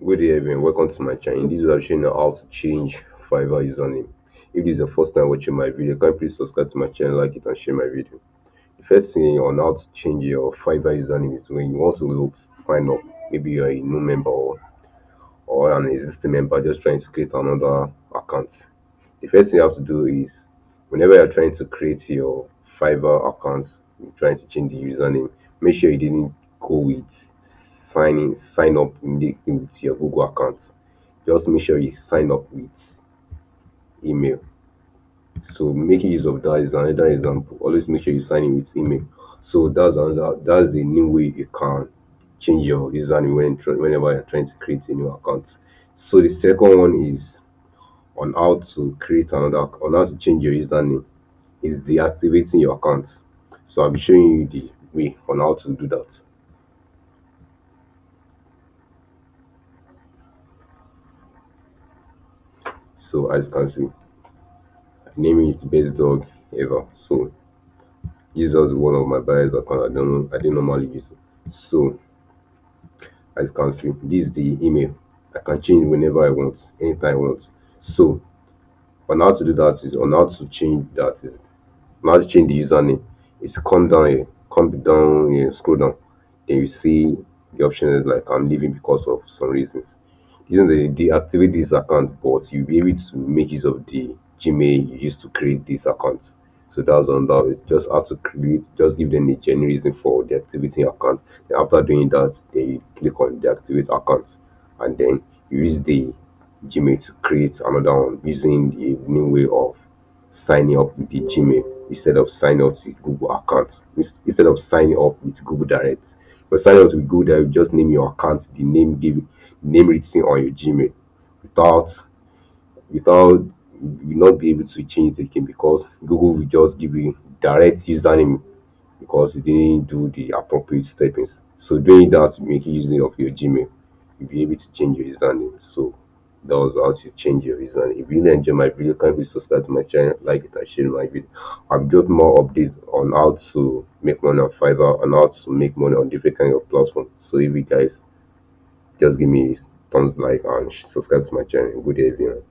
Good day, everyone. Welcome to my channel. In this video, I'm showing you how to change Fiverr username. If this is your first time watching my video, can you please subscribe to my channel, like it, and share my video. The first thing on how to change your Fiverr username is when you want to sign up. Maybe you're a new member or an existing member just trying to create another account. The first thing you have to do is whenever you're trying to create your Fiverr account, you're trying to change the username, make sure you didn't go with sign up immediately with your Google account. Just make sure you sign up with email. So making use of that is another example. Always make sure you sign in with email. So that's the new way you can change your username whenever you're trying to create a new account. So the second one is on how to create another on how to change your username is deactivating your account. So I'll be showing you the way on how to do that. So as you can see, name is best dog ever. So this is one of my buyers account. I don't normally use it. So as you can see, this is the email. I can change whenever I want, anytime I want. So on how to do that is on how to change that is on how to change the username is come down here, scroll down. Then you see the option is like I'm leaving because of some reasons. Isn't the deactivate this account, but you'll be able to make use of the Gmail you used to create this account. So that's on that. You just have to create, just give them a genuine reason for deactivating your account. Then after doing that, then you click on deactivate account, and then you use the Gmail to create another one using the new way of signing up with the Gmail instead of signing up with Google account. Instead of signing up with Google Direct. But sign up with Google Direct, just name your account, the name written on your Gmail without without you will not be able to change it again because Google will just give you direct username because you didn't do the appropriate steppings. So doing that, make use of your Gmail, you'll be able to change your username. So that was how to change your username. If you really enjoy my video, can you please subscribe to my channel, like it, and share my video. I've dropped more updates on how to make money on Fiverr and how to make money on different kind of platforms. So if you guys just give me thumbs like and subscribe to my channel. Good day, everyone.